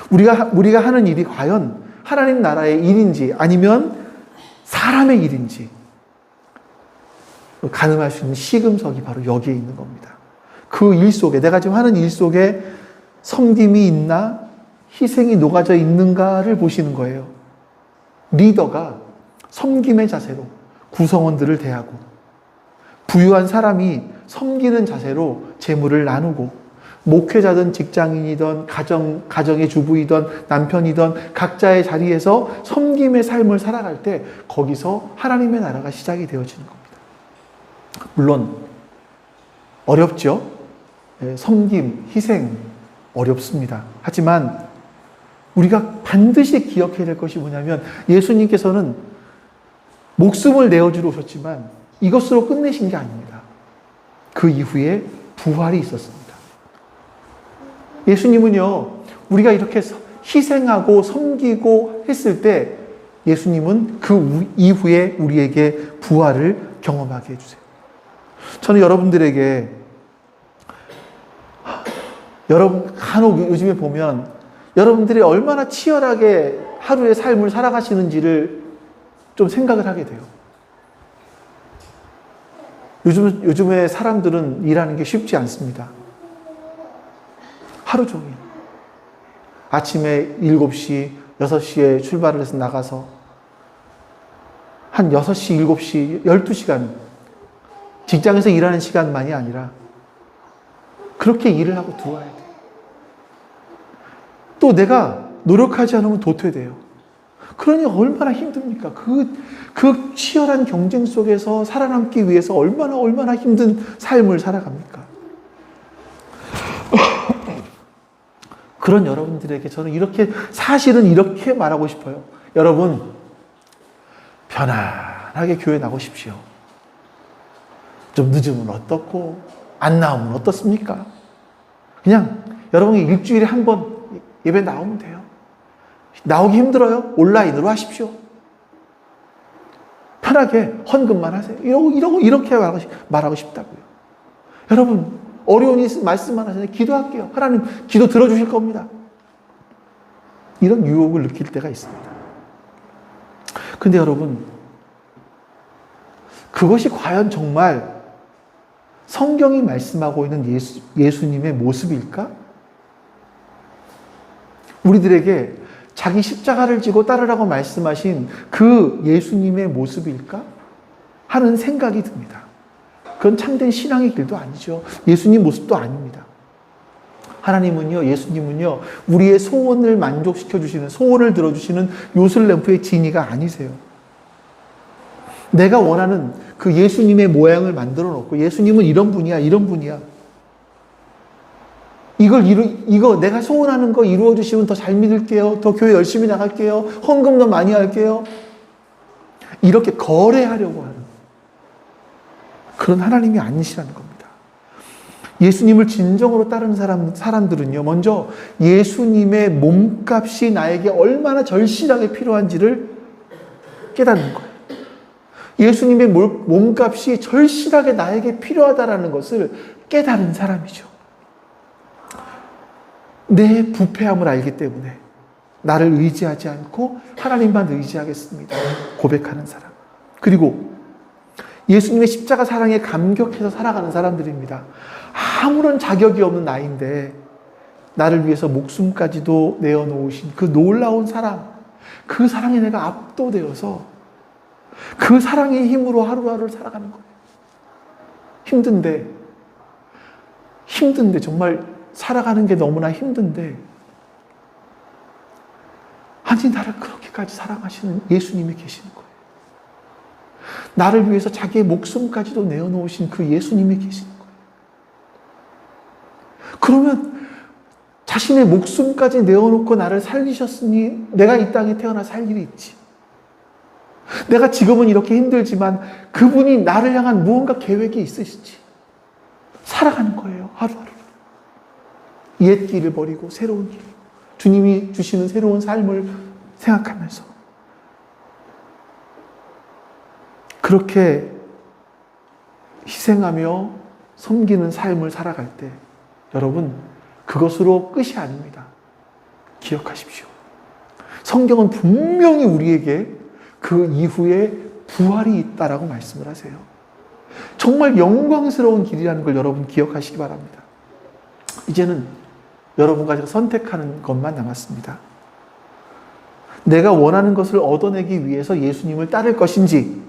S1: 우리가 하는 일이 과연 하나님 나라의 일인지 아니면 사람의 일인지 가늠할 수 있는 시금석이 바로 여기에 있는 겁니다. 그 일 속에, 내가 지금 하는 일 속에 섬김이 있나, 희생이 녹아져 있는가를 보시는 거예요. 리더가 섬김의 자세로 구성원들을 대하고, 부유한 사람이 섬기는 자세로 재물을 나누고, 목회자든 직장인이든 가정의 주부이든 남편이든 각자의 자리에서 섬김의 삶을 살아갈 때 거기서 하나님의 나라가 시작이 되어지는 겁니다. 물론 어렵죠. 섬김, 희생 어렵습니다. 하지만 우리가 반드시 기억해야 될 것이 뭐냐면 예수님께서는 목숨을 내어주러 오셨지만 이것으로 끝내신 게 아닙니다. 그 이후에 부활이 있었습니다. 예수님은요, 우리가 이렇게 희생하고 섬기고 했을 때 예수님은 그 이후에 우리에게 부활을 경험하게 해주세요. 저는 여러분들에게 간혹 요즘에 보면 여러분들이 얼마나 치열하게 하루의 삶을 살아가시는지를 좀 생각을 하게 돼요. 요즘에 사람들은 일하는 게 쉽지 않습니다. 하루 종일. 아침에 7시, 6시에 출발을 해서 나가서 한 6시, 7시, 12시간 직장에서 일하는 시간만이 아니라 그렇게 일을 하고 들어와야 돼요. 또 내가 노력하지 않으면 도태돼요. 그러니 얼마나 힘듭니까? 그 치열한 경쟁 속에서 살아남기 위해서 얼마나 힘든 삶을 살아갑니까? 그런 여러분들에게 저는 사실은 이렇게 말하고 싶어요. 여러분, 편안하게 교회 나오십시오. 좀 늦으면 어떻고, 안 나오면 어떻습니까? 그냥 여러분이 일주일에 한 번 예배 나오면 돼요. 나오기 힘들어요? 온라인으로 하십시오. 편하게 헌금만 하세요. 이렇게 말하고 싶다고요. 여러분, 어려운 말씀만 하시는데 기도할게요. 하나님 기도 들어주실 겁니다. 이런 유혹을 느낄 때가 있습니다. 근데 여러분, 그것이 과연 정말 성경이 말씀하고 있는 예수님의 모습일까? 우리들에게 자기 십자가를 지고 따르라고 말씀하신 그 예수님의 모습일까? 하는 생각이 듭니다. 그건 참된 신앙의 길도 아니죠. 예수님 모습도 아닙니다. 예수님은요, 우리의 소원을 만족시켜주시는, 소원을 들어주시는 요술램프의 지니가 아니세요. 내가 원하는 그 예수님의 모양을 만들어 놓고, 예수님은 이런 분이야. 이거 내가 소원하는 거 이루어 주시면 더 잘 믿을게요. 더 교회 열심히 나갈게요. 헌금 더 많이 할게요. 이렇게 거래하려고 하는 그런 하나님이 아니시라는 겁니다. 예수님을 진정으로 따르는 사람들은요, 먼저 예수님의 몸값이 나에게 얼마나 절실하게 필요한지를 깨닫는 거예요. 예수님의 몸값이 절실하게 나에게 필요하다라는 것을 깨달은 사람이죠. 내 부패함을 알기 때문에 나를 의지하지 않고 하나님만 의지하겠습니다. 고백하는 사람. 그리고 예수님의 십자가 사랑에 감격해서 살아가는 사람들입니다. 아무런 자격이 없는 나인데 나를 위해서 목숨까지도 내어놓으신 그 놀라운 사랑, 그 사랑에 내가 압도되어서 그 사랑의 힘으로 하루하루를 살아가는 거예요. 힘든데 정말 살아가는 게 너무나 힘든데, 아니 나를 그렇게까지 사랑하시는 예수님이 계시는 거예요. 나를 위해서 자기의 목숨까지도 내어놓으신 그 예수님이 계시는 거예요. 그러면 자신의 목숨까지 내어놓고 나를 살리셨으니 내가 이 땅에 태어나 살 일이 있지. 내가 지금은 이렇게 힘들지만 그분이 나를 향한 무언가 계획이 있으시지. 살아가는 거예요, 하루하루. 옛 길을 버리고 새로운 길, 주님이 주시는 새로운 삶을 생각하면서 그렇게 희생하며 섬기는 삶을 살아갈 때 여러분, 그것으로 끝이 아닙니다. 기억하십시오. 성경은 분명히 우리에게 그 이후에 부활이 있다라고 말씀을 하세요. 정말 영광스러운 길이라는 걸 여러분 기억하시기 바랍니다. 이제는 여러분과 제가 선택하는 것만 남았습니다. 내가 원하는 것을 얻어내기 위해서 예수님을 따를 것인지,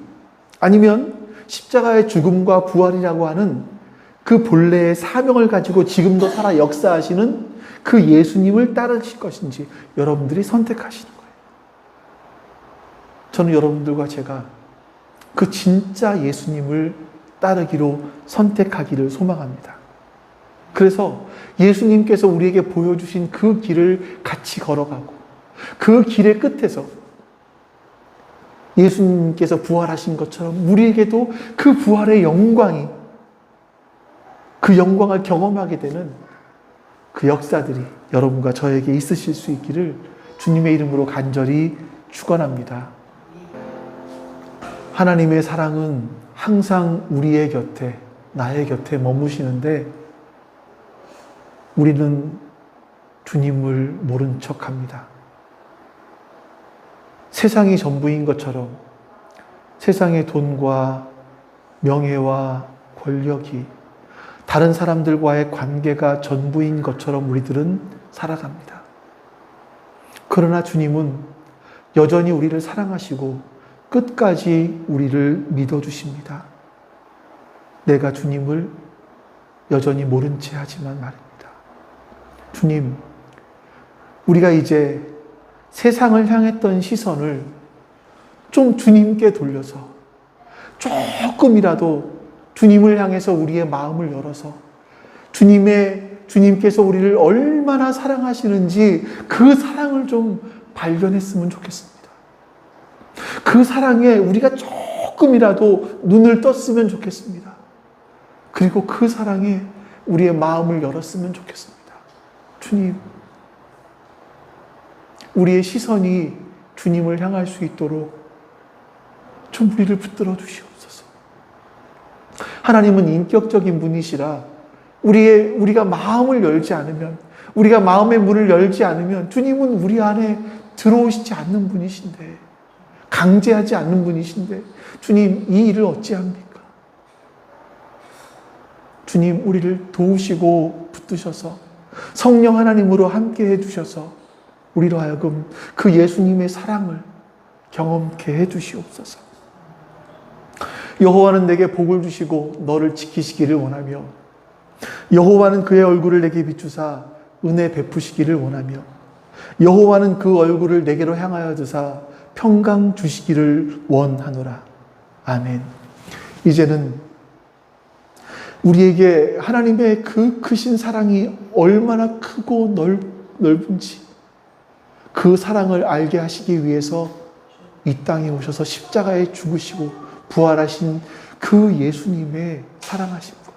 S1: 아니면 십자가의 죽음과 부활이라고 하는 그 본래의 사명을 가지고 지금도 살아 역사하시는 그 예수님을 따르실 것인지 여러분들이 선택하시는 거예요. 저는 여러분들과 제가 그 진짜 예수님을 따르기로 선택하기를 소망합니다. 그래서 예수님께서 우리에게 보여주신 그 길을 같이 걸어가고, 그 길의 끝에서 예수님께서 부활하신 것처럼 우리에게도 그 부활의 영광이, 그 영광을 경험하게 되는 그 역사들이 여러분과 저에게 있으실 수 있기를 주님의 이름으로 간절히 축원합니다. 하나님의 사랑은 항상 우리의 곁에, 나의 곁에 머무시는데 우리는 주님을 모른 척합니다. 세상이 전부인 것처럼, 세상의 돈과 명예와 권력이 다른 사람들과의 관계가 전부인 것처럼 우리들은 살아갑니다. 그러나 주님은 여전히 우리를 사랑하시고 끝까지 우리를 믿어주십니다. 내가 주님을 여전히 모른 채 하지만 말입니다. 주님, 우리가 이제 세상을 향했던 시선을 좀 주님께 돌려서 조금이라도 주님을 향해서 우리의 마음을 열어서 주님께서 우리를 얼마나 사랑하시는지 그 사랑을 좀 발견했으면 좋겠습니다. 그 사랑에 우리가 조금이라도 눈을 떴으면 좋겠습니다. 그리고 그 사랑에 우리의 마음을 열었으면 좋겠습니다. 주님, 우리의 시선이 주님을 향할 수 있도록 좀 우리를 붙들어 주시옵소서. 하나님은 인격적인 분이시라 우리가 마음을 열지 않으면, 우리가 마음의 문을 열지 않으면 주님은 우리 안에 들어오시지 않는 분이신데, 강제하지 않는 분이신데 주님, 이 일을 어찌합니까? 주님, 우리를 도우시고 붙드셔서 성령 하나님으로 함께 해주셔서 우리로 하여금 그 예수님의 사랑을 경험케 해주시옵소서. 여호와는 내게 복을 주시고 너를 지키시기를 원하며, 여호와는 그의 얼굴을 내게 비추사 은혜 베푸시기를 원하며, 여호와는 그 얼굴을 내게로 향하여 드사 평강 주시기를 원하노라. 아멘. 이제는 우리에게 하나님의 그 크신 사랑이 얼마나 크고 넓은지 그 사랑을 알게 하시기 위해서 이 땅에 오셔서 십자가에 죽으시고 부활하신 그 예수님의 사랑하신 분,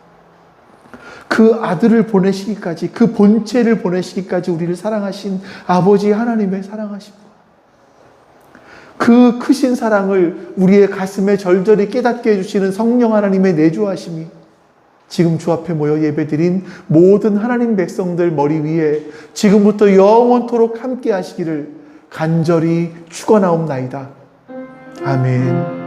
S1: 그 아들을 보내시기까지, 그 본체를 보내시기까지 우리를 사랑하신 아버지 하나님의 사랑하신 분, 그 크신 사랑을 우리의 가슴에 절절히 깨닫게 해주시는 성령 하나님의 내주하심이 지금 주 앞에 모여 예배드린 모든 하나님 백성들 머리 위에 지금부터 영원토록 함께 하시기를 간절히 축원하옵나이다. 아멘.